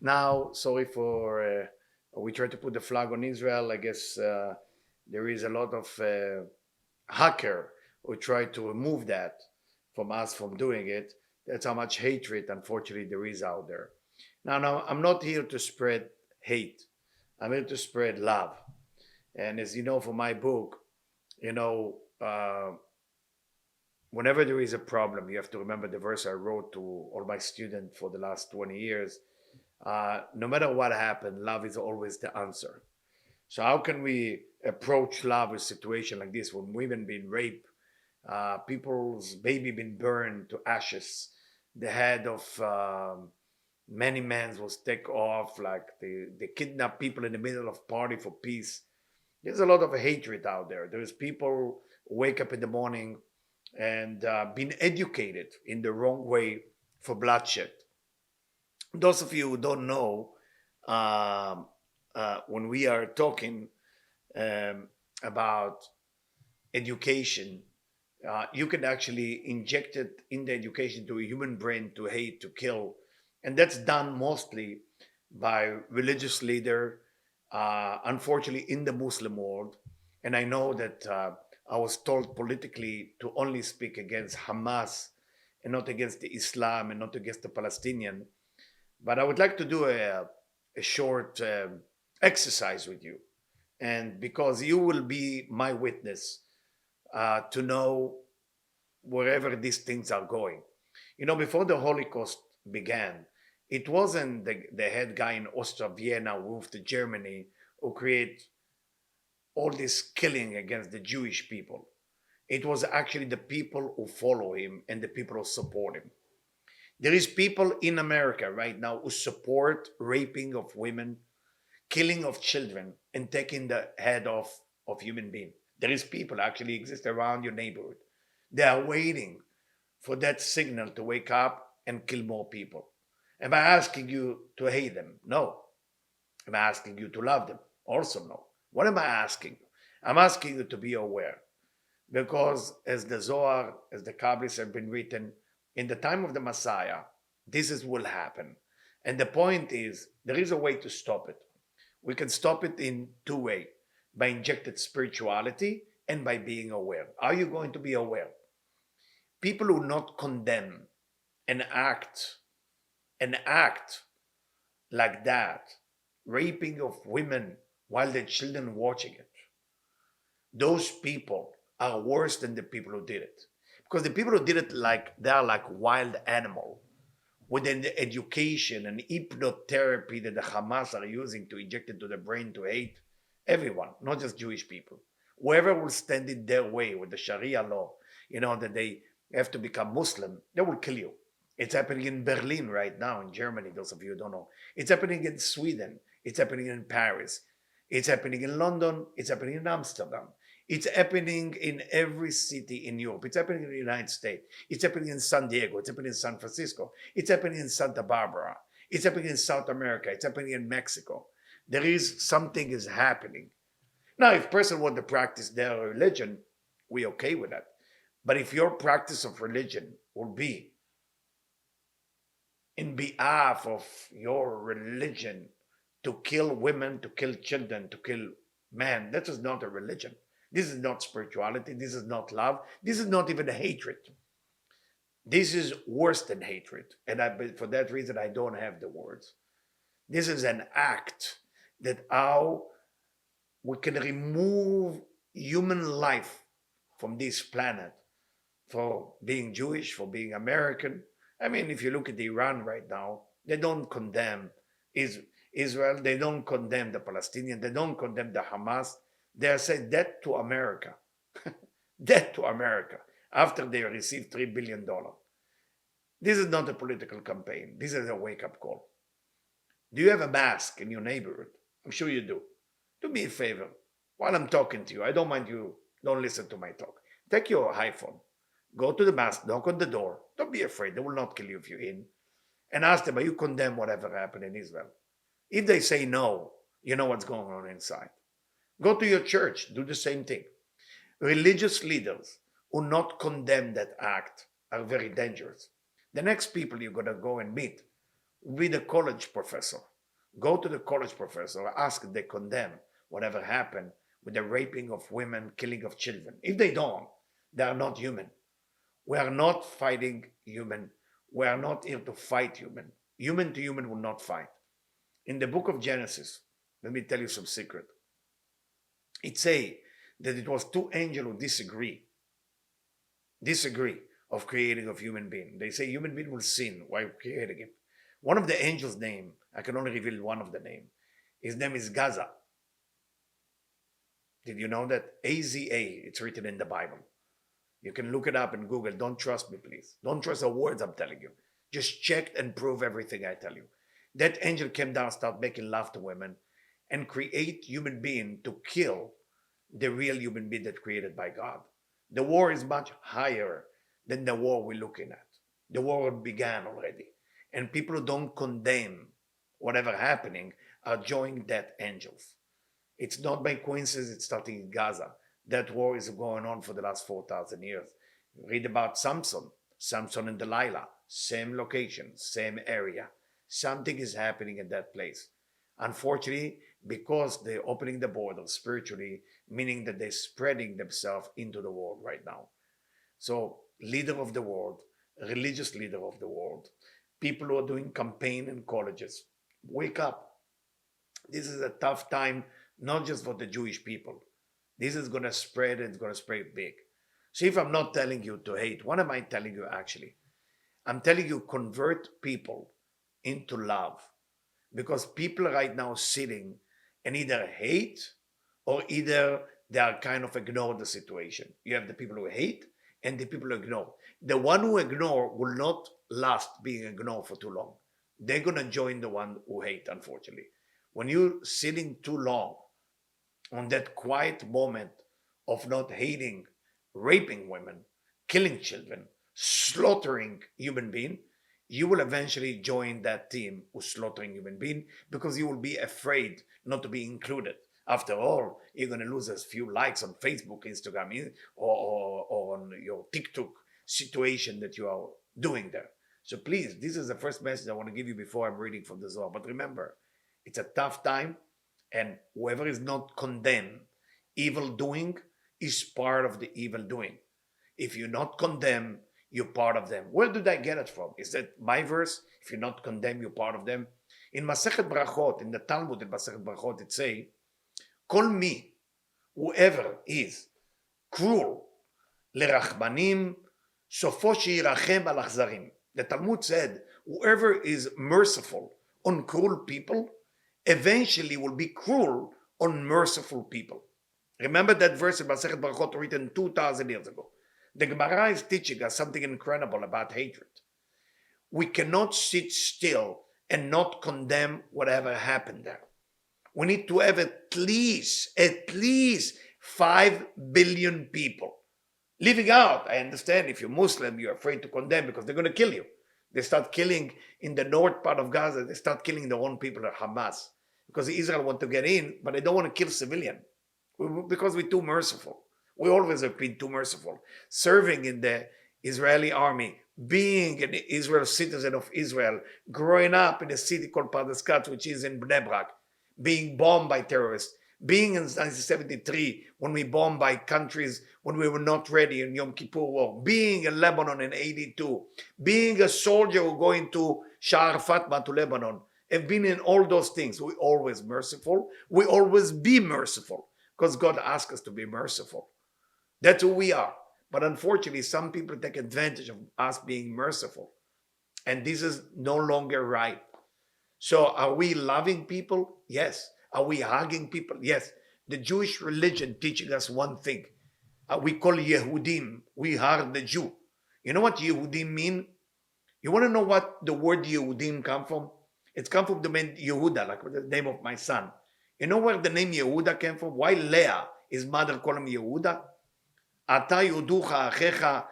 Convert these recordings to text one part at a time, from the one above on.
Now, sorry for we try to put the flag on Israel. I guess there is a lot of hacker who try to remove that from us from doing it. That's how much hatred, unfortunately, there is out there. Now, I'm not here to spread hate. I'm here to spread love. And as you know from my book, you know, whenever there is a problem, you have to remember the verse I wrote to all my students for the last 20 years. No matter what happened, love is always the answer. So how can we approach love with a situation like this when women being raped, people's baby been burned to ashes, the head of many men was taken off, like they kidnap people in the middle of party for peace. There's a lot of hatred out there. There's people who wake up in the morning and been educated in the wrong way for bloodshed. Those of you who don't know, um, when we are talking about education, you can actually inject it in the education to a human brain to hate, to kill, and that's done mostly by religious leader, unfortunately in the Muslim world. And I know that I was told politically to only speak against Hamas and not against the Islam and not against the Palestinian. But I would like to do a short exercise with you. And because you will be my witness to know wherever these things are going. You know, before the Holocaust began, it wasn't the head guy in Austria, Vienna, who moved to Germany, who created all this killing against the Jewish people. It was actually the people who follow him and the people who support him. There is people in America right now who support raping of women, killing of children, and taking the head off of human being. There is people actually exist around your neighborhood. They are waiting for that signal to wake up and kill more people. Am I asking you to hate them? No. Am I asking you to love them? Also no. What am I asking you? I'm asking you to be aware. Because as the Zohar, as the Kabbalists have been written, in the time of the Messiah, this is will happen. And the point is, there is a way to stop it. We can stop it in two ways: by injected spirituality and by being aware. Are you going to be aware? People who not condemn and act like that, raping of women while their children watching it, those people are worse than the people who did it. Because the people who did it, like they are like wild animal within the education and hypnotherapy that the Hamas are using to inject into the brain to hate everyone, not just Jewish people. Whoever will stand in their way with the Sharia law, you know, that they have to become Muslim, they will kill you. It's happening in Berlin right now, in Germany, those of you who don't know. It's happening in Sweden. It's happening in Paris. It's happening in London. It's happening in Amsterdam. It's happening in every city in Europe. It's happening in the United States. It's happening in San Diego. It's happening in San Francisco. It's happening in Santa Barbara. It's happening in South America. It's happening in Mexico. There is something is happening. Now, if person want to practice their religion, we okay with that. But if your practice of religion will be in behalf of your religion to kill women, to kill children, to kill men, that is not a religion. This is not spirituality. This is not love. This is not even hatred. This is worse than hatred. And for that reason, I don't have the words. This is an act that how we can remove human life from this planet for being Jewish, for being American. I mean, if you look at Iran right now, they don't condemn Israel, they don't condemn the Palestinians, they don't condemn the Hamas. They are saying death to America, death to America after they received $3 billion. This is not a political campaign. This is a wake up call. Do you have a mask in your neighborhood? I'm sure you do. Do me a favor. While I'm talking to you, I don't mind you, don't listen to my talk. Take your iPhone, go to the mask, knock on the door. Don't be afraid. They will not kill you if you're in. And ask them, are you condemn whatever happened in Israel? If they say no, you know what's going on inside. Go to your church, do the same thing. Religious leaders who not condemn that act are very dangerous. The next people you're going to go and meet will be the college professor. Go to the college professor, ask if they condemn whatever happened with the raping of women, killing of children. If they don't, they are not human. We are not fighting human. We are not here to fight human. Human to human will not fight. In the book of Genesis, let me tell you some secret. It say that it was two angels who disagree of creating of human being. They say human being will sin while creating him. One of the angels' name, I can only reveal one of the name. His name is Gaza. Did you know that? AZA, it's written in the Bible. You can look it up in Google. Don't trust me, please. Don't trust the words I'm telling you. Just check and prove everything I tell you. That angel came down, start making love to women, and create human being to kill the real human being that created by God. The war is much higher than the war we're looking at. The war began already. And people who don't condemn whatever happening are joining that angels. It's not by coincidence it's starting in Gaza. That war is going on for the last 4,000 years. Read about Samson and Delilah, same location, same area. Something is happening in that place. Unfortunately, because they're opening the border spiritually, meaning that they're spreading themselves into the world right now. So, leader of the world, religious leader of the world, people who are doing campaign in colleges, wake up. This is a tough time, not just for the Jewish people. This is going to spread, and it's going to spread big. So if I'm not telling you to hate, what am I telling you actually? I'm telling you convert people into love. Because people right now sitting and either hate or either they are kind of ignore the situation. You have the people who hate and the people who ignore. The one who ignore will not last being ignored for too long. They're going to join the one who hate, unfortunately. When you're sitting too long on that quiet moment of not hating, raping women, killing children, slaughtering human beings, you will eventually join that team who's slaughtering human beings because you will be afraid not to be included. After all, you're going to lose a few likes on Facebook, Instagram, or on your TikTok situation that you are doing there. So please, this is the first message I want to give you before I'm reading from the Zohar. But remember, it's a tough time, and whoever is not condemned, evil doing is part of the evil doing. If you're not condemned, you're part of them. Where did I get it from? Is that my verse? If you're not condemned, you're part of them. In Masechet Brachot, in the Talmud in Masechet Brachot, it say, Kol mi, whoever is cruel, lerachmanim, sofo sheirachem al achzarim. The Talmud said, whoever is merciful on cruel people, eventually will be cruel on merciful people. Remember that verse in Masechet Brachot written 2,000 years ago. The Gemara is teaching us something incredible about hatred. We cannot sit still and not condemn whatever happened there. We need to have at least 5 billion people living out. I understand if you're Muslim, you're afraid to condemn because they're going to kill you. They start killing in the north part of Gaza. They start killing their own people at Hamas because Israel want to get in, but they don't want to kill civilian because we're too merciful. We always have been too merciful. Serving in the Israeli army, being an Israel citizen of Israel, growing up in a city called Pardes Katz, which is in Bnei Brak, being bombed by terrorists, being in 1973 when we bombed by countries when we were not ready in Yom Kippur War, being in Lebanon in 82, being a soldier who going to Sha'ar Fatma to Lebanon, have been in all those things. We always merciful. We always be merciful because God asked us to be merciful. That's who we are. But unfortunately, some people take advantage of us being merciful. And this is no longer right. So are we loving people? Yes. Are we hugging people? Yes. The Jewish religion teaching us one thing. We call Yehudim. We are the Jew. You know what Yehudim mean? You want to know what the word Yehudim come from? It's come from the name Yehuda, like the name of my son. You know where the name Yehuda came from? Why Leah, his mother, called him Yehuda? Ata yuducha achecha,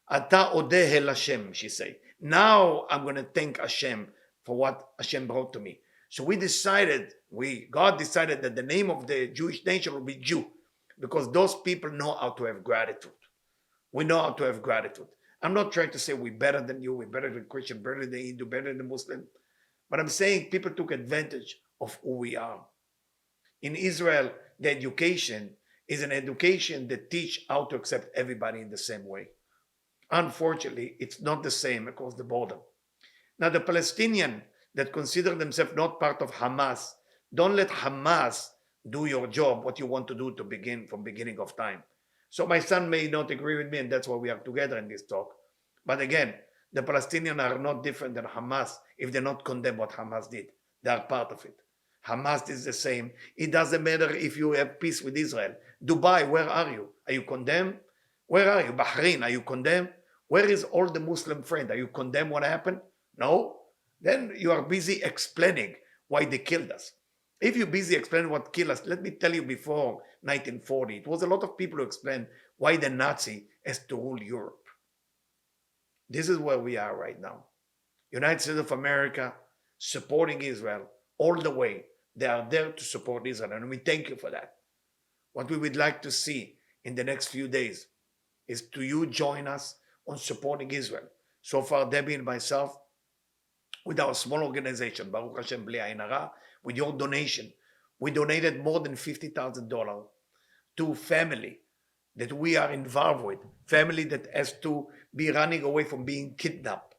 ata odeh el Hashem, she say. Now I'm going to thank Hashem for what Hashem brought to me. So God decided that the name of the Jewish nation will be Jew. because those people know how to have gratitude. We know how to have gratitude. I'm not trying to say we're better than you, we're better than Christian, better than Hindu, better than Muslim. But I'm saying people took advantage of who we are. In Israel, the education is an education that teach how to accept everybody in the same way. Unfortunately, it's not the same across the border. Now, the Palestinian that consider themselves not part of Hamas, don't let Hamas do your job, what you want to do to begin from beginning of time. So my son may not agree with me, and that's why we are together in this talk. But again, the Palestinians are not different than Hamas if they're not condemn what Hamas did. They are part of it. Hamas is the same. It doesn't matter if you have peace with Israel. Dubai, where are you? Are you condemned? Where are you? Bahrain, are you condemned? Where is all the Muslim friend? Are you condemned what happened? No? Then you are busy explaining why they killed us. If you're busy explaining what killed us, let me tell you, before 1940, it was a lot of people who explained why the Nazi has to rule Europe. This is where we are right now. United States of America supporting Israel all the way. They are there to support Israel, and we thank you for that. What we would like to see in the next few days is to you join us on supporting Israel. So far, Debbie and myself, with our small organization, Baruch Hashem Bli Ayin Hara, with your donation, we donated more than $50,000 to family that we are involved with, family that has to be running away from being kidnapped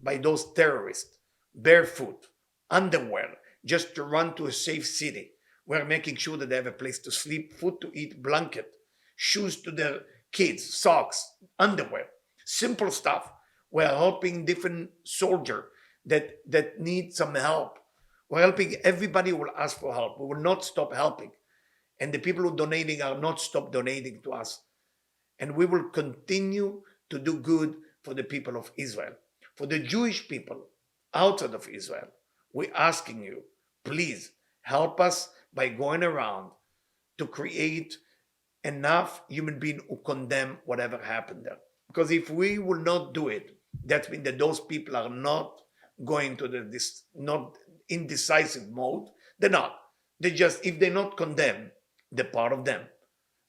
by those terrorists, barefoot, underwear, just to run to a safe city. We're making sure that they have a place to sleep, food to eat, blanket, shoes to their kids, socks, underwear, simple stuff. We're helping different soldiers that need some help. We're helping everybody who will ask for help. We will not stop helping. And the people who are donating are not stop donating to us. And we will continue to do good for the people of Israel. For the Jewish people outside of Israel, we're asking you, please help us by going around to create enough human beings who condemn whatever happened there. Because if we will not do it, that means that those people are not going to this not indecisive mode. They're not. They just, if they're not condemned, they're part of them.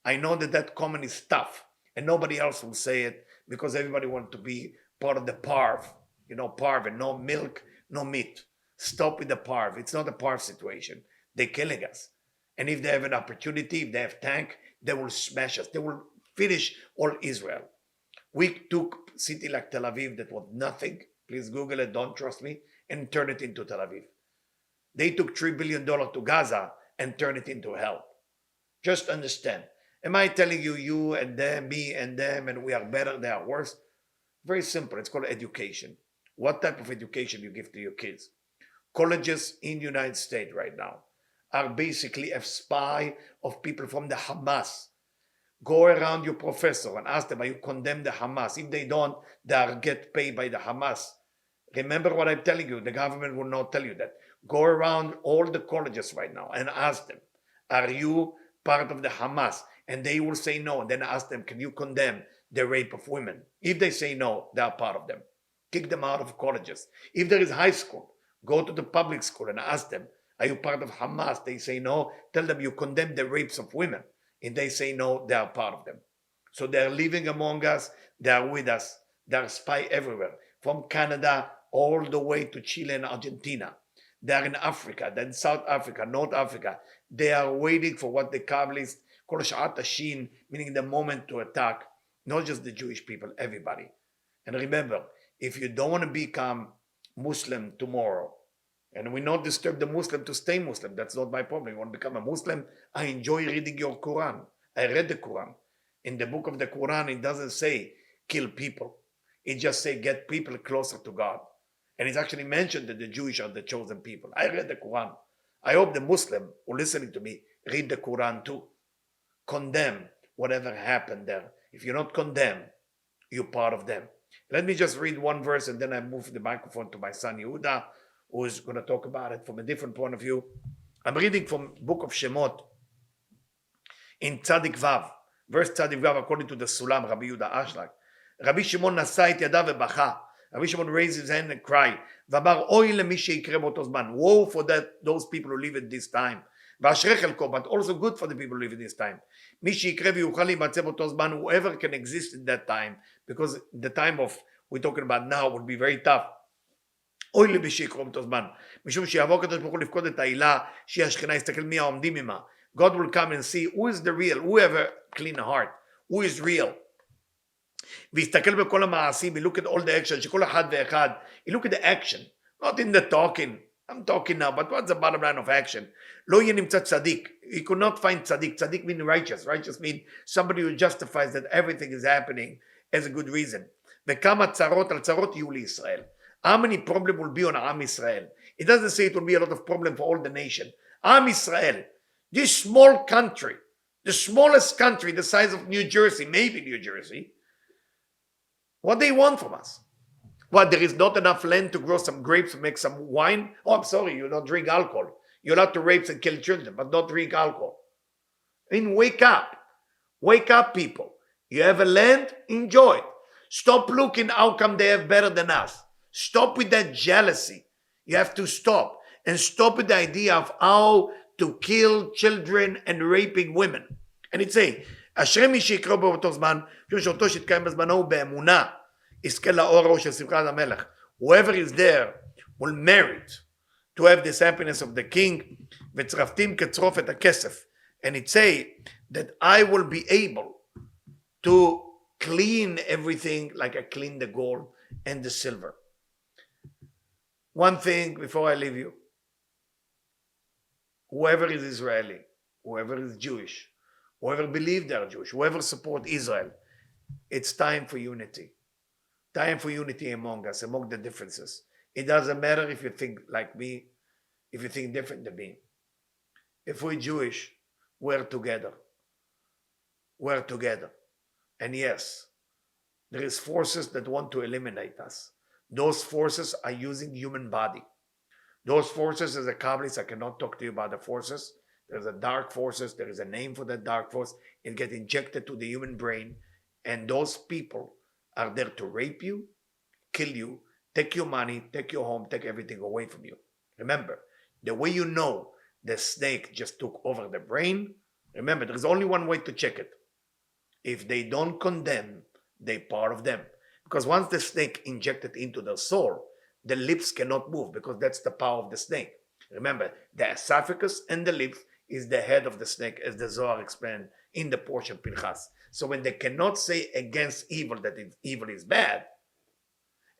I know that comment is tough, and nobody else will say it because everybody wants to be part of the parv. You know, parv, and no milk, no meat. Stop with the parv. It's not a parv situation. They're killing us. And if they have an opportunity, if they have tank, they will smash us. They will finish all Israel. We took a city like Tel Aviv that was nothing. Please Google it, don't trust me, and turn it into Tel Aviv. They took $3 billion to Gaza and turned it into hell. Just understand. Am I telling you, you and them, me and them, and we are better, they are worse? Very simple. It's called education. What type of education you give to your kids? Colleges in the United States right now are basically a spy of people from the Hamas. Go around your professor and ask them, are you condemn the Hamas? If they don't, they are get paid by the Hamas. Remember what I'm telling you. The government will not tell you that. Go around all the colleges right now and ask them, are you part of the Hamas? And they will say no. And then ask them, can you condemn the rape of women? If they say no, they are part of them. Kick them out of colleges. If there is high school, go to the public school and ask them, are you part of Hamas? They say no. Tell them you condemn the rapes of women. And they say no, they are part of them. So they're living among us. They are with us. They are spy everywhere. From Canada all the way to Chile and Argentina. They are in Africa, then South Africa, North Africa. They are waiting for what the Kabbalists call Sha'at Hashin, meaning the moment to attack, not just the Jewish people, everybody. And remember, if you don't want to become Muslim tomorrow, and we not disturb the Muslim to stay Muslim, that's not my problem. You want to become a Muslim? I enjoy reading your Quran. I read the Quran. In the book of the Quran, it doesn't say kill people. It just say get people closer to God. And it's actually mentioned that the Jewish are the chosen people. I read the Quran. I hope the Muslim who listening to me read the Quran too. Condemn whatever happened there. If you're not condemned, you're part of them. Let me just read one verse and then I move the microphone to my son Yehuda, who is going to talk about it from a different point of view. I'm reading from book of Shemot in Tzadik Vav, verse Tzadik Vav, according to the Sulam, Rabbi Yehuda Ashlag. Rabbi Shimon nasa et yadav vebacha. Rabbi Shimon raised his hand and cried, Vabar oy lemi sheikre b'oto zman. Woe for those people who live at this time. ואשרי חלקו, but also good for the people who live in this time. מי שיקרא ויוכל להימצא באותו זמן, whoever can exist in that time, because the time of we're talking about now would be very tough. אוי למי שיקרא באותו זמן, משום שיעבור הקדוש ברוך הוא לפקוד את העילה, שהיא השכינה, יסתכל מי העומדים עמה. God will come and see who is the real, whoever clean heart, who is real. ויסתכל בכל המעשים, he look at all the action, שכל אחד ואחד, he look at the action, not in the talking. I'm talking now, but what's the bottom line of action? לא יהיה נמצא צדיק. He could not find צדיק. צדיק means righteous. Righteous means somebody who justifies that everything is happening as a good reason. וכמה צרות על צרות יהיו לישראל. How many problems will be on Am Israel? It doesn't say it will be a lot of problem for all the nation. Am Israel, this small country, the smallest country the size of New Jersey, maybe New Jersey, what they want from us? What, there is not enough land to grow some grapes and make some wine? Oh, I'm sorry, you don't drink alcohol. You're allowed to rape and kill children, but not drink alcohol. I mean, wake up. Wake up, people. You have a land, enjoy it. Stop looking how come they have better than us. Stop with that jealousy. You have to stop. And stop with the idea of how to kill children and raping women. And it say, אשרי מי שיקרא באותו זמן, שאותו שיתקיים בזמנו באמונה, יזכה לאורו של שמחת המלך. Whoever is there will merit to have this happiness of the king, וצרפתים כצרוף את הכסף. And it say that I will be able to clean everything like I clean the gold and the silver. One thing before I leave you, whoever is Israeli, whoever is Jewish, whoever believes they are Jewish, whoever support Israel, it's time for unity. Time for unity among us, among the differences. It doesn't matter if you think like me, if you think different than me. If we're Jewish, we're together. We're together. And yes, there is forces that want to eliminate us. Those forces are using human body. Those forces, as a Kabbalist, I cannot talk to you about the forces. There's a dark forces. There is a name for that dark force. It gets injected to the human brain. And those people are there to rape you, kill you, take your money, take your home, take everything away from you. Remember, the way you know the snake just took over the brain, remember, there's only one way to check it. If they don't condemn, they're part of them. Because once the snake injected into their soul, the lips cannot move because that's the power of the snake. Remember, the esophagus and the lips is the head of the snake, as the Zohar explained in the portion Pinchas. So when they cannot say against evil that evil is bad,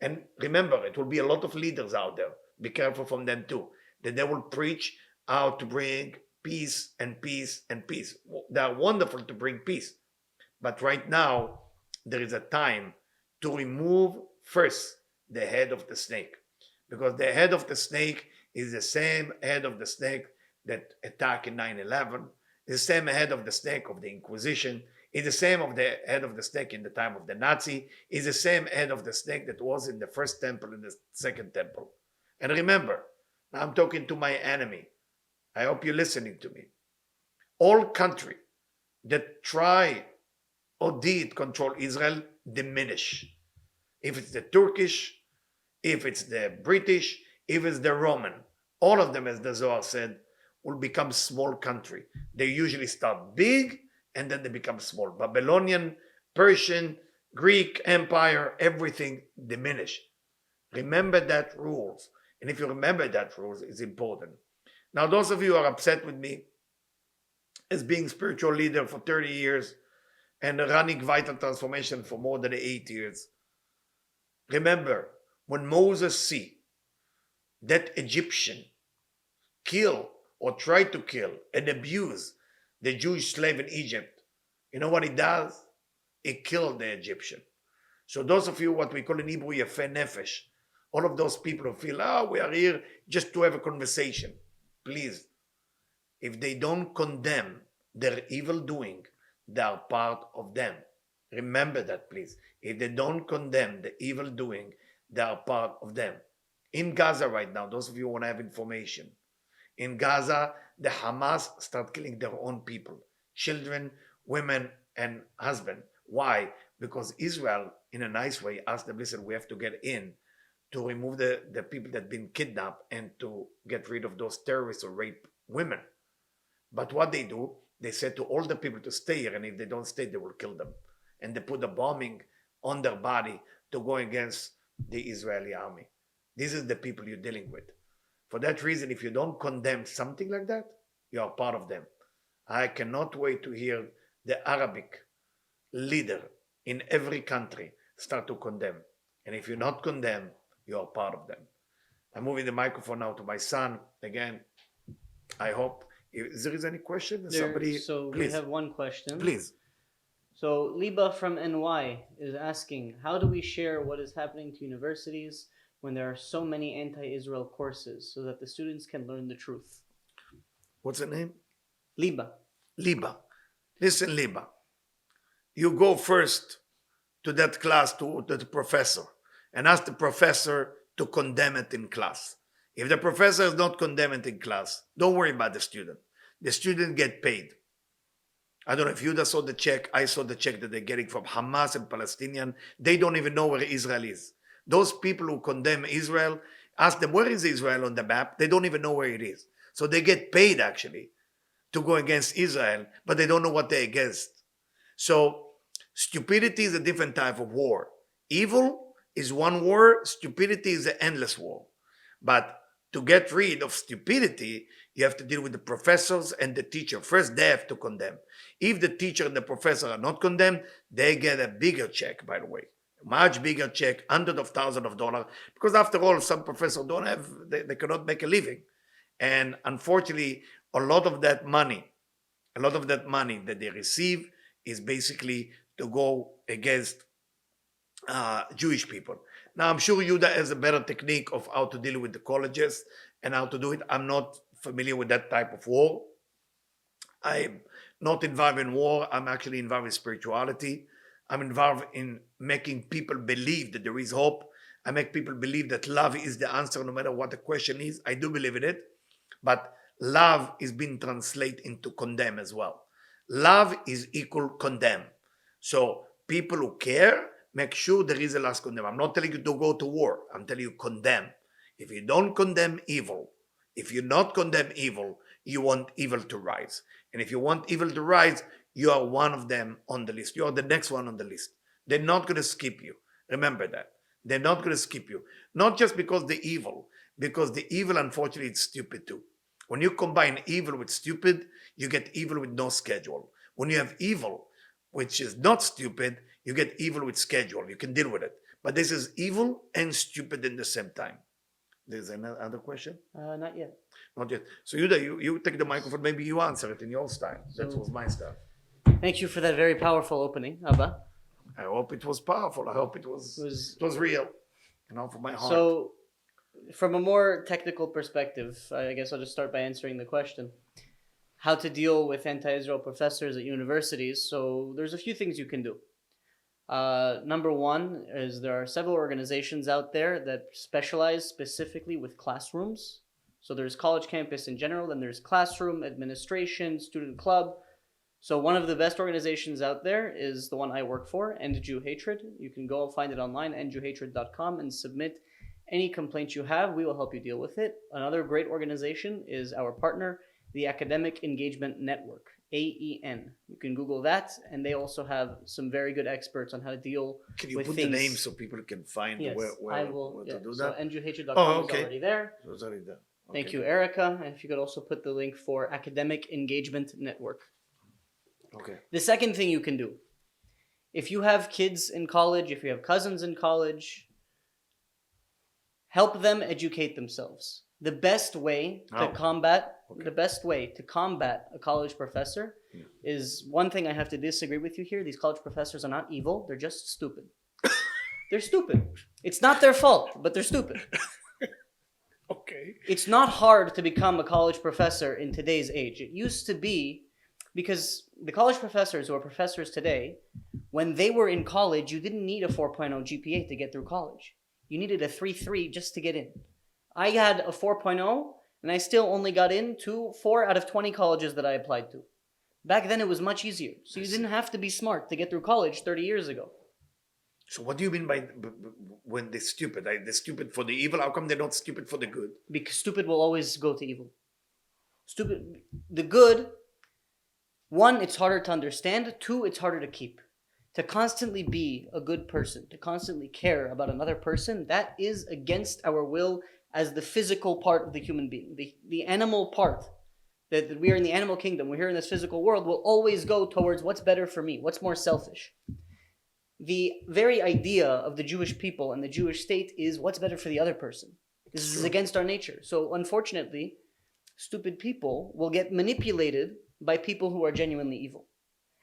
and remember, it will be a lot of leaders out there. Be careful from them too. That they will preach how to bring peace and peace and peace. They are wonderful to bring peace. But right now, there is a time to remove first the head of the snake. Because the head of the snake is the same head of the snake that attacked in 9/11, is the same head of the snake of the Inquisition, is the same of the head of the snake in the time of the Nazi, is the same head of the snake that was in the first temple and the second temple. And remember, now I'm talking to my enemy. I hope you're listening to me. All country that try or did control Israel diminish. If it's the Turkish, if it's the British, if it's the Roman, all of them, as the Zohar said, will become small country. They usually start big and then they become small. Babylonian, Persian, Greek Empire, everything diminished. Remember that rules. And if you remember that rules, it's important. Now, those of you who are upset with me as being spiritual leader for 30 years and running Vital Transformation for more than 8 years, remember, when Moses see that Egyptian kill or try to kill and abuse the Jewish slave in Egypt, you know what he does? He killed the Egyptian. So those of you, what we call in Hebrew, Yefeh Nefesh, all of those people who feel, we are here just to have a conversation. Please, if they don't condemn their evil doing, they are part of them. Remember that, please. If they don't condemn the evil doing, they are part of them. In Gaza right now, those of you who want to have information, in Gaza, the Hamas start killing their own people, children, women, and husbands. Why? Because Israel, in a nice way, asked them, listen, we have to get in to remove the people that have been kidnapped and to get rid of those terrorists who rape women. But what they do, they said to all the people to stay here, and if they don't stay, they will kill them. And they put a bombing on their body to go against the Israeli army. This is the people you're dealing with. For that reason, if you don't condemn something like that, you are part of them. I cannot wait to hear the Arabic leader in every country start to condemn. And if you're not condemned, you are part of them. I'm moving the microphone now to my son. Again, I hope if there is any question, somebody, So please. we have one question. Please. So Liba from NY is asking, how do we share what is happening to universities when there are so many anti-Israel courses so that the students can learn the truth? What's the name? Liba. Liba. Listen, Liba. You go first to that class, to the professor, and ask the professor to condemn it in class. If the professor is not condemn it in class, don't worry about the student. The student get paid. I don't know if Yehuda saw the check. I saw the check that they're getting from Hamas and Palestinian. They don't even know where Israel is. Those people who condemn Israel, ask them, where is Israel on the map? They don't even know where it is. So they get paid actually to go against Israel, but they don't know what they're against. So stupidity is a different type of war. Evil is one war. Stupidity is an endless war. But to get rid of stupidity, you have to deal with the professors and the teacher. First, they have to condemn. If the teacher and the professor are not condemned, they get a bigger check, by the way. Much bigger check, hundreds of thousands of dollars. Because after all, some professors don't have, they cannot make a living. And unfortunately, a lot of that money that they receive is basically to go against Jewish people. Now, I'm sure Yehuda has a better technique of how to deal with the colleges and how to do it. I'm not familiar with that type of war. I'm not involved in war. I'm actually involved in spirituality. I'm involved in making people believe that there is hope. I make people believe that love is the answer no matter what the question is. I do believe in it. But love is being translated into condemn as well. Love is equal condemn. So people who care, make sure there is a last condemn. I'm not telling you to go to war. I'm telling you condemn. If you don't condemn evil, if you not condemn evil, you want evil to rise. And if you want evil to rise, you are one of them on the list. You are the next one on the list. They're not going to skip you. Remember that. They're not going to skip you. Not just because because the evil, unfortunately, is stupid too. When you combine evil with stupid, you get evil with no schedule. When you have evil, which is not stupid, you get evil with schedule. You can deal with it. But this is evil and stupid in the same time. There's another question? Not yet. Not yet. So Yehuda, you take the microphone. Maybe you answer it in your style. That was my style. Thank you for that very powerful opening, Abba. I hope it was powerful. I hope it was real. For my heart. So, from a more technical perspective, I guess I'll just start by answering the question. How to deal with anti-Israel professors at universities. So there's a few things you can do. Number one is there are several organizations out there that specialize specifically with classrooms. So there's college campus in general, then there's classroom, administration, student club. So one of the best organizations out there is the one I work for, End Jew Hatred. You can go find it online, endjewhatred.com, and submit any complaints you have. We will help you deal with it. Another great organization is our partner, the Academic Engagement Network, AEN. You can Google that, and they also have some very good experts on how to deal with things. Can you put the name so people can find where to do that? So endjewhatred.com is already there. So it's already there. Okay. Thank you, Erica. And if you could also put the link for Academic Engagement Network. Okay. The second thing you can do, if you have kids in college, if you have cousins in college, help them educate themselves. The best way to combat a college professor is one thing I have to disagree with you here. These college professors are not evil. They're just stupid. They're stupid. It's not their fault, but they're stupid. Okay. It's not hard to become a college professor in today's age. It used to be, because the college professors who are professors today, when they were in college, you didn't need a 4.0 GPA to get through college. You needed a 3.3 just to get in. I had a 4.0, and I still only got into 4 out of 20 colleges that I applied to. Back then, it was much easier. So you didn't have to be smart to get through college 30 years ago. So what do you mean by when they're stupid? They're stupid for the evil? How come they're not stupid for the good? Because stupid will always go to evil. The good One, it's harder to understand. Two, it's harder to keep. To constantly be a good person, to constantly care about another person, that is against our will as the physical part of the human being. The animal part, that we are in the animal kingdom, we're here in this physical world, will always go towards what's better for me, what's more selfish. The very idea of the Jewish people and the Jewish state is what's better for the other person. This is against our nature. So unfortunately, stupid people will get manipulated by people who are genuinely evil.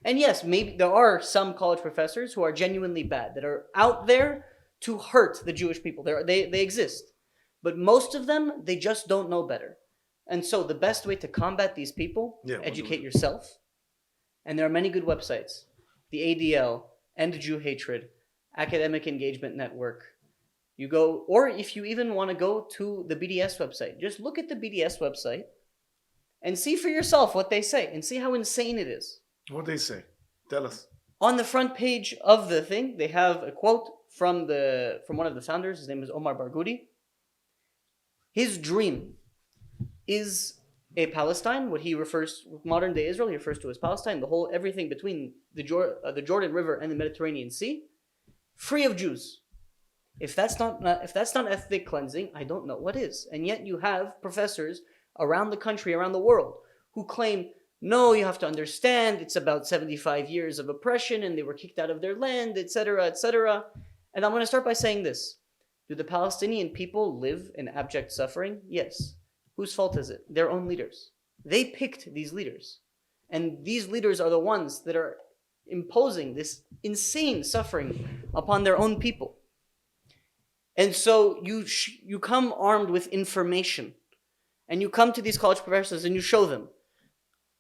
And yes, maybe there are some college professors who are genuinely bad, that are out there to hurt the Jewish people. They exist. But most of them, they just don't know better. And so the best way to combat these people, educate yourself. And there are many good websites. The ADL, End Jew Hatred, Academic Engagement Network. You go, or if you even want to go to the BDS website, just look at the BDS website and see for yourself what they say and see how insane it is. What they say? Tell us. On the front page of the thing, they have a quote from one of the founders. His name is Omar Barghouti. His dream is a Palestine, what he refers, modern day Israel, he refers to as Palestine, everything between the Jordan River and the Mediterranean Sea, free of Jews. If that's not ethnic cleansing, I don't know what is. And yet you have professors around the country, around the world, who claim, no, you have to understand, it's about 75 years of oppression and they were kicked out of their land, etc., etc. And I'm going to start by saying this. Do the Palestinian people live in abject suffering? Yes. Whose fault is it? Their own leaders. They picked these leaders. And these leaders are the ones that are imposing this insane suffering upon their own people. And so you come armed with information. And you come to these college professors and you show them.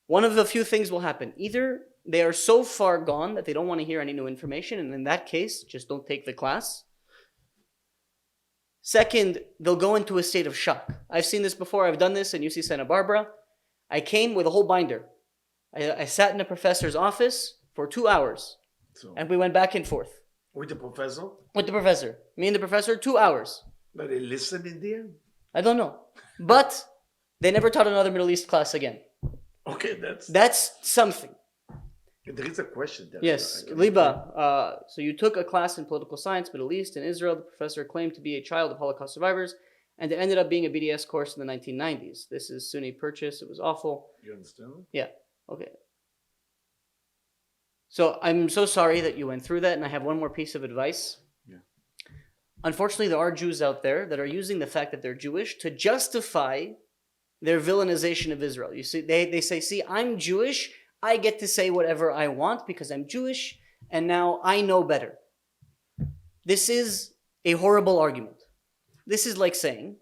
One of the few things will happen. Either they are so far gone that they don't want to hear any new information, and in that case, just don't take the class. Second, they'll go into a state of shock. I've seen this before. I've done this in UC Santa Barbara. I came with a whole binder. I sat in a professor's office for 2 hours, and we went back and forth. With the professor? With the professor. Me and the professor, 2 hours. But they listened in there? I don't know. But they never taught another Middle East class again. Okay, that's something. There is a question there. Yes, Liba. So you took a class in political science, Middle East, in Israel. The professor claimed to be a child of Holocaust survivors, and it ended up being a BDS course in the 1990s. This is SUNY purchase. It was awful. You understand? Yeah. Okay. So I'm so sorry that you went through that, and I have one more piece of advice. Yeah. Unfortunately, there are Jews out there that are using the fact that they're Jewish to justify their villainization of Israel. You see, they say, see, I'm Jewish, I get to say whatever I want because I'm Jewish, and now I know better. This is a horrible argument. This is like saying,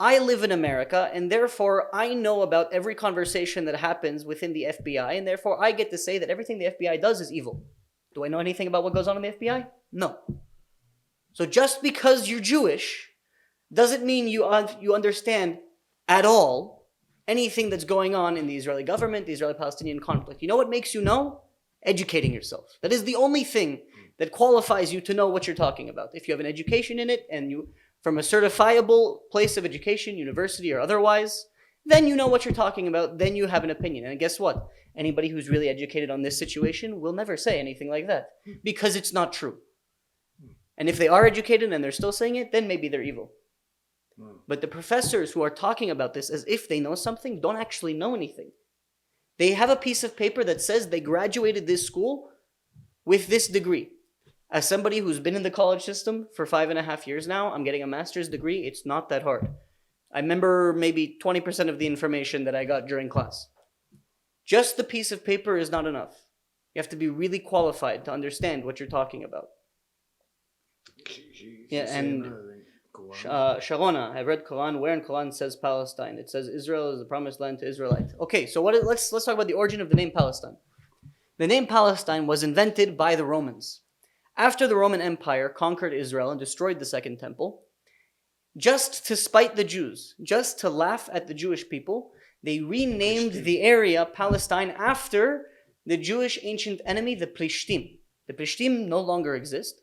I live in America, and therefore I know about every conversation that happens within the FBI, and therefore I get to say that everything the FBI does is evil. Do I know anything about what goes on in the FBI? No. So just because you're Jewish doesn't mean you understand at all anything that's going on in the Israeli government, the Israeli-Palestinian conflict. You know what makes you know? Educating yourself. That is the only thing that qualifies you to know what you're talking about. If you have an education in it, and you, from a certifiable place of education, university or otherwise, then you know what you're talking about, then you have an opinion. And guess what? Anybody who's really educated on this situation will never say anything like that, because it's not true. And if they are educated and they're still saying it, then maybe they're evil. But the professors who are talking about this as if they know something don't actually know anything. They have a piece of paper that says they graduated this school with this degree. As somebody who's been in the college system for 5.5 years now, I'm getting a master's degree. It's not that hard. I remember maybe 20% of the information that I got during class. Just the piece of paper is not enough. You have to be really qualified to understand what you're talking about. Sharona, I read Quran. Where in Quran says Palestine? It says Israel is the promised land to Israelites. Okay, so let's talk about the origin of the name Palestine. The name Palestine was invented by the Romans. After the Roman Empire conquered Israel and destroyed the Second Temple, just to spite the Jews, just to laugh at the Jewish people, they renamed the area Palestine after the Jewish ancient enemy, the Plishtim. The Plishtim no longer exist.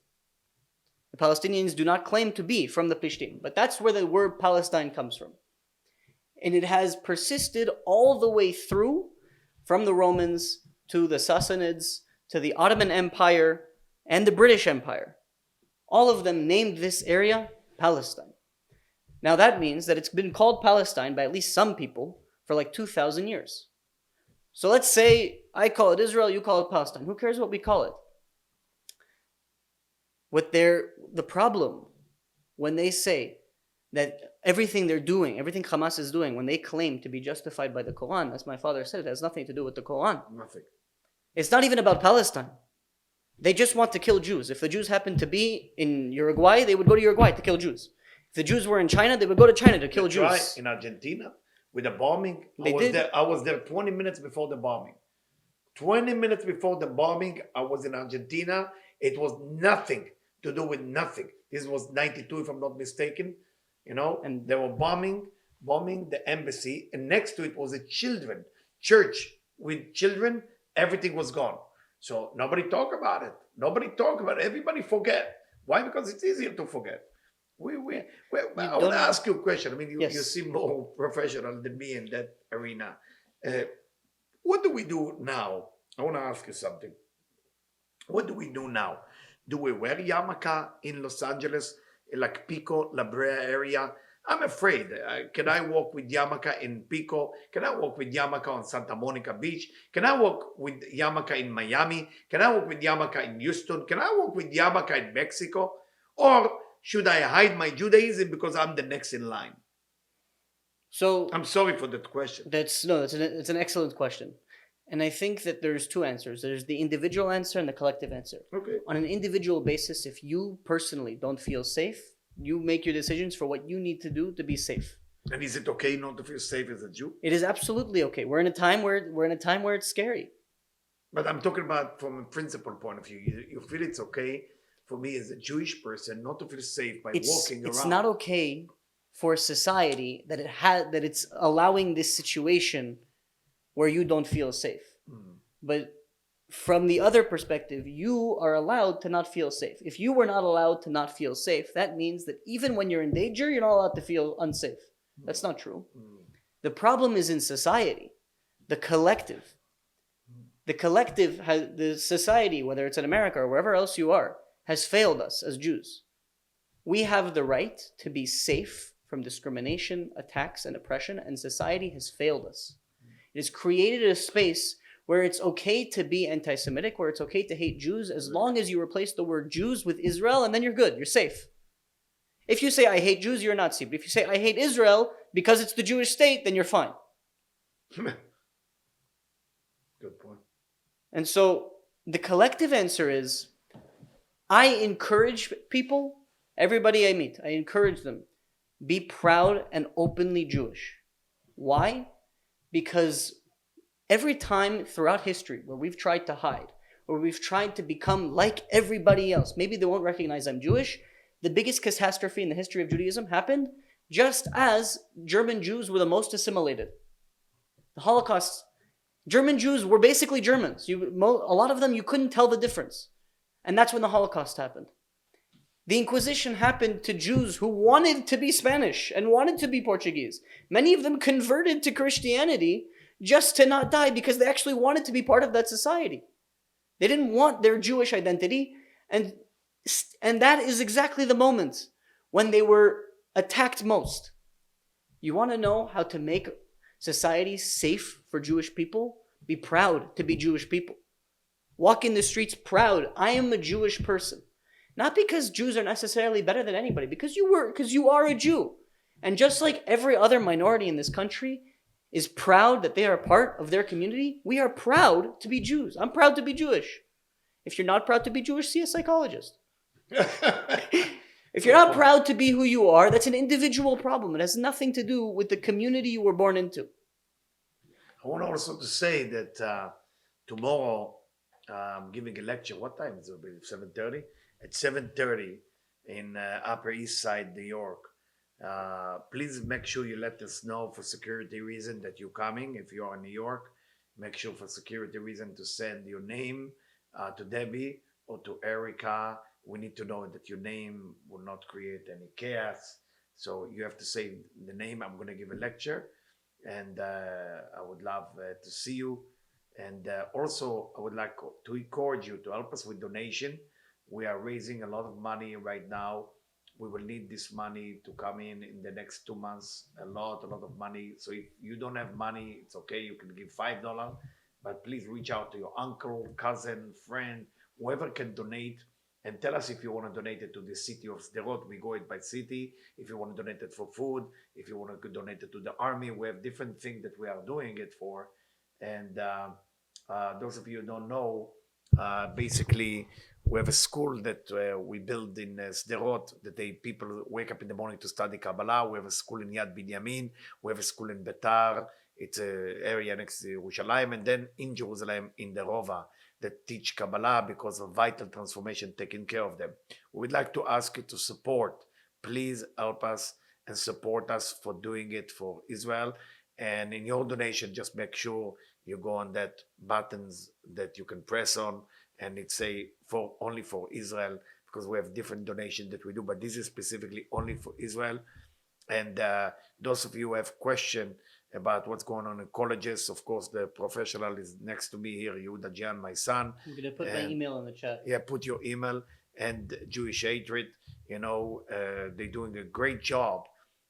The Palestinians do not claim to be from the Plishtim, but that's where the word Palestine comes from. And it has persisted all the way through, from the Romans to the Sassanids, to the Ottoman Empire, and the British Empire. All of them named this area Palestine. Now that means that it's been called Palestine by at least some people for like 2,000 years. So let's say I call it Israel, you call it Palestine. Who cares what we call it? The problem when they say that everything they're doing, everything Hamas is doing, when they claim to be justified by the Quran, as my father said, it has nothing to do with the Quran. Nothing. It's not even about Palestine. They just want to kill Jews. If the Jews happened to be in Uruguay, they would go to Uruguay to kill Jews. If the Jews were in China, they would go to China to kill Jews. Right, in Argentina, with the bombing, I was there 20 minutes before the bombing. 20 minutes before the bombing, I was in Argentina. It was nothing to do with nothing. This was 92, if I'm not mistaken. And they were bombing the embassy, and next to it was a church with children. Everything was gone. So nobody talk about it. Everybody forget. Why? Because it's easier to forget. I want to ask you a question. I mean, you seem more professional than me in that arena. What do we do now? I want to ask you something. What do we do now? Do we wear yarmulke in Los Angeles, like Pico, La Brea area? I'm afraid. Can I walk with yarmulke in Pico? Can I walk with yarmulke on Santa Monica Beach? Can I walk with yarmulke in Miami? Can I walk with yarmulke in Houston? Can I walk with yarmulke in Mexico? Or should I hide my Judaism because I'm the next in line? So I'm sorry for that question. It's an excellent question. And I think that there's two answers. There's the individual answer and the collective answer. Okay. On an individual basis, if you personally don't feel safe, you make your decisions for what you need to do to be safe. And is it okay not to feel safe as a Jew? It is absolutely okay. We're in a time where it's scary. But I'm talking about from a principle point of view. You feel it's okay for me as a Jewish person not to feel safe by walking around. It's not okay for society that it's allowing this situation where you don't feel safe. But from the other perspective, you are allowed to not feel safe. If you were not allowed to not feel safe, that means that even when you're in danger, you're not allowed to feel unsafe. That's not true. The problem is in society, the collective. The society, whether it's in America or wherever else you are, has failed us as Jews. We have the right to be safe from discrimination, attacks, and oppression, and society has failed us. It has created a space where it's okay to be anti-Semitic, where it's okay to hate Jews, as long as you replace the word Jews with Israel, and then you're good, you're safe. If you say, I hate Jews, you're a Nazi. But if you say, I hate Israel because it's the Jewish state, then you're fine. Good point. And so the collective answer is, I encourage people, everybody I meet, I encourage them, be proud and openly Jewish. Why? Because every time throughout history where we've tried to hide, or we've tried to become like everybody else, maybe they won't recognize I'm Jewish, the biggest catastrophe in the history of Judaism happened just as German Jews were the most assimilated. The Holocaust, German Jews were basically Germans. A lot of them, you couldn't tell the difference. And that's when the Holocaust happened. The Inquisition happened to Jews who wanted to be Spanish and wanted to be Portuguese. Many of them converted to Christianity just to not die because they actually wanted to be part of that society. They didn't want their Jewish identity, and that is exactly the moment when they were attacked most. You want to know how to make society safe for Jewish people? Be proud to be Jewish people. Walk in the streets proud. I am a Jewish person. Not because Jews are necessarily better than anybody, because you are a Jew. And just like every other minority in this country is proud that they are a part of their community, we are proud to be Jews. I'm proud to be Jewish. If you're not proud to be Jewish, see a psychologist. If you're not proud to be who you are, that's an individual problem. It has nothing to do with the community you were born into. I want also to say that tomorrow I'm giving a lecture. What time is it? 7:30? At 7:30 in Upper East Side, New York. Please make sure you let us know for security reason that you're coming. If you are in New York, make sure for security reason to send your name to Debbie or to Erica. We need to know that your name will not create any chaos. So you have to say the name. I'm going to give a lecture, and I would love to see you. And also, I would like to encourage you to help us with donation. We are raising a lot of money right now. We will need this money to come in the next 2 months. A lot of money. So if you don't have money, it's okay. You can give $5, but please reach out to your uncle, cousin, friend, whoever can donate, and tell us if you want to donate it to the city of Sderot. We go it by city. If you want to donate it for food, if you want to donate it to the army, we have different things that we are doing it for. And those of you who don't know, basically, we have a school that we build in Sderot that people wake up in the morning to study Kabbalah. We have a school in Yad Binyamin. We have a school in Betar. It's an area next to Jerusalem. And then in Jerusalem, in the Rova, that teach Kabbalah because of vital transformation taking care of them. We would like to ask you to support. Please help us and support us for doing it for Israel. And in your donation, just make sure you go on that buttons that you can press on, and it say for only for Israel, because we have different donations that we do, but this is specifically only for Israel. And those of you who have question about what's going on in colleges, of course, the professional is next to me here, Yehuda, Jian, my son. I'm gonna put my email in the chat. Yeah, put your email. And Jewish Hatred, they're doing a great job,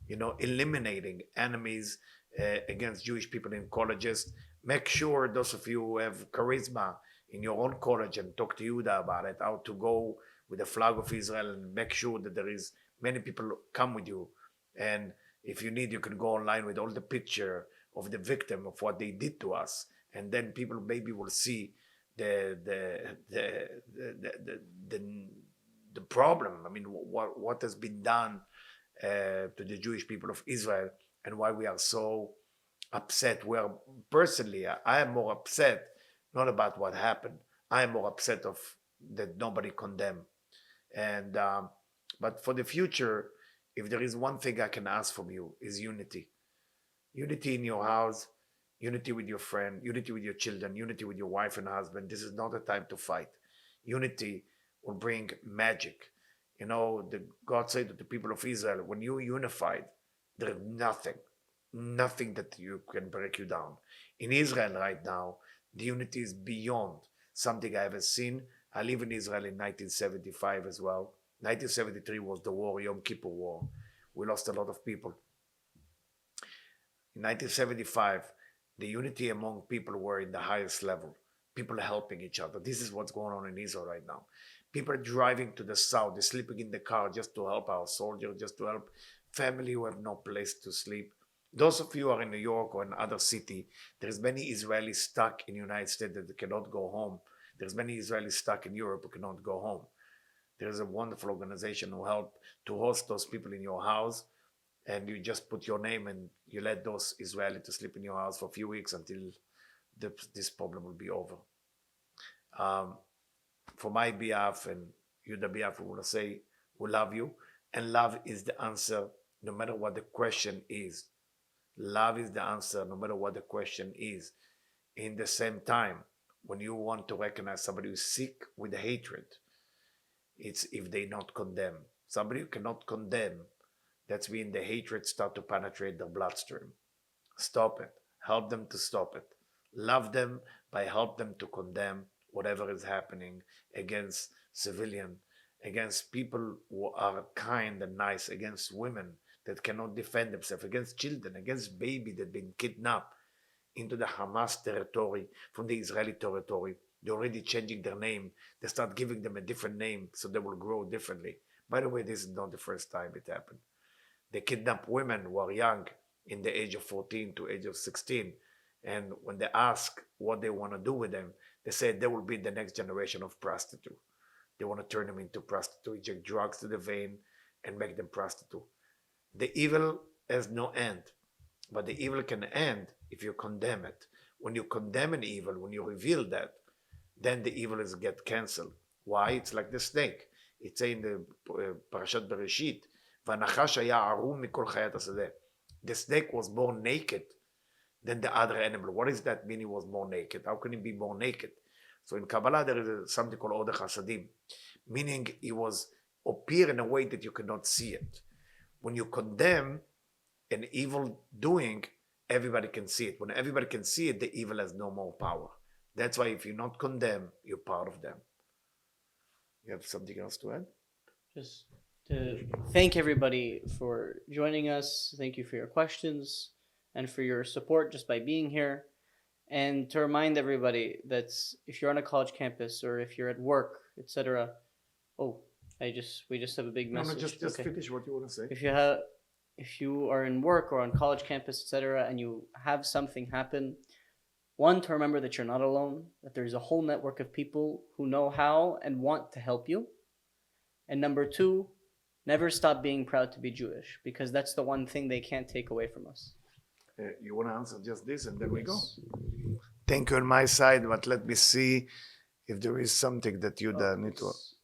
eliminating enemies against Jewish people in colleges. Make sure those of you who have charisma in your own college and talk to Yehuda about it, how to go with the flag of Israel, and make sure that there is many people come with you. And if you need, you can go online with all the picture of the victim of what they did to us, and then people maybe will see the the problem. I mean, what has been done to the Jewish people of Israel, and why we are so upset. Where personally, I am more upset not about what happened. I am more upset of that nobody condemned. And but for the future, if there is one thing I can ask from you, is unity. Unity in your house, unity with your friend, unity with your children, unity with your wife and husband. This is not a time to fight. Unity will bring magic. God said to the people of Israel, when you unified, there is nothing that you can break you down. In Israel right now, the unity is beyond something I ever seen. I live in Israel in 1975 as well. 1973 was the war, Yom Kippur War. We lost a lot of people. In 1975, the unity among people were in the highest level. People helping each other. This is what's going on in Israel right now. People are driving to the south. They're sleeping in the car just to help our soldiers, just to help family who have no place to sleep. Those of you who are in New York or in other city, there's many Israelis stuck in the United States that cannot go home. There's many Israelis stuck in Europe who cannot go home. There's a wonderful organization who help to host those people in your house, and you just put your name and you let those Israelis to sleep in your house for a few weeks until this problem will be over. For my behalf and Yehuda behalf, we want to say we love you, and love is the answer no matter what the question is. Love is the answer no matter what the question is. In the same time, when you want to recognize somebody who's sick with hatred, it's if they not condemn. Somebody who cannot condemn, that's when the hatred start to penetrate their bloodstream. Stop it. Help them to stop it. Love them by help them to condemn whatever is happening against civilian, against people who are kind and nice, against women that cannot defend themselves, against children, against baby that been kidnapped into the Hamas territory from the Israeli territory. They're already changing their name. They start giving them a different name so they will grow differently. By the way, this is not the first time it happened. They kidnap women who are young, in the age of 14 to age of 16. And when they ask what they want to do with them, they say they will be the next generation of prostitute. They want to turn them into prostitute, inject drugs to the vein, and make them prostitute. The evil has no end, but the evil can end if you condemn it. When you condemn an evil, when you reveal that, then the evil is get cancelled. Why? It's like the snake. It's in the Parashat Bereshit, "Vanachash haya arum mikol chayat hasadeh." The snake was more naked than the other animal. What does that mean? He was more naked. How can he be more naked? So in Kabbalah there is something called Odech Hasadim, meaning he was appear in a way that you cannot see it. When you condemn an evil doing, everybody can see it. When everybody can see it, the evil has no more power. That's why if you're not condemned, you're part of them. You have something else to add? Just to thank everybody for joining us. Thank you for your questions and for your support just by being here. And to remind everybody that if you're on a college campus or if you're at work, etc. Oh, we just have a big No, message. just Okay. finish what you want to say. If you are in work or on college campus, etc., and you have something happen, one, to remember that you're not alone, that there's a whole network of people who know how and want to help you. And number two, never stop being proud to be Jewish, because that's the one thing they can't take away from us. You want to answer just this and then we go? Yes. Thank you on my side, but let me see if there is something that you need to. It's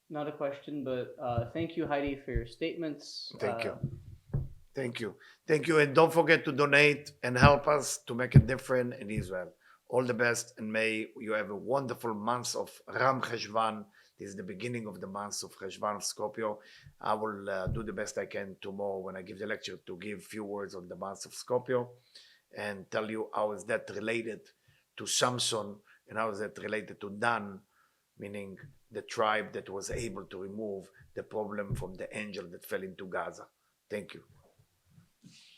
not a question, but thank you, Heidi, for your statements. Thank you. Thank you. Thank you. And don't forget to donate and help us to make a difference in Israel. All the best, and may you have a wonderful month of Ram Cheshvan. This is the beginning of the month of Cheshvan of Scorpio. I will do the best I can tomorrow when I give the lecture to give few words on the month of Scorpio and tell you how is that related to Samson and how is that related to Dan, meaning the tribe that was able to remove the problem from the angel that fell into Gaza. Thank you.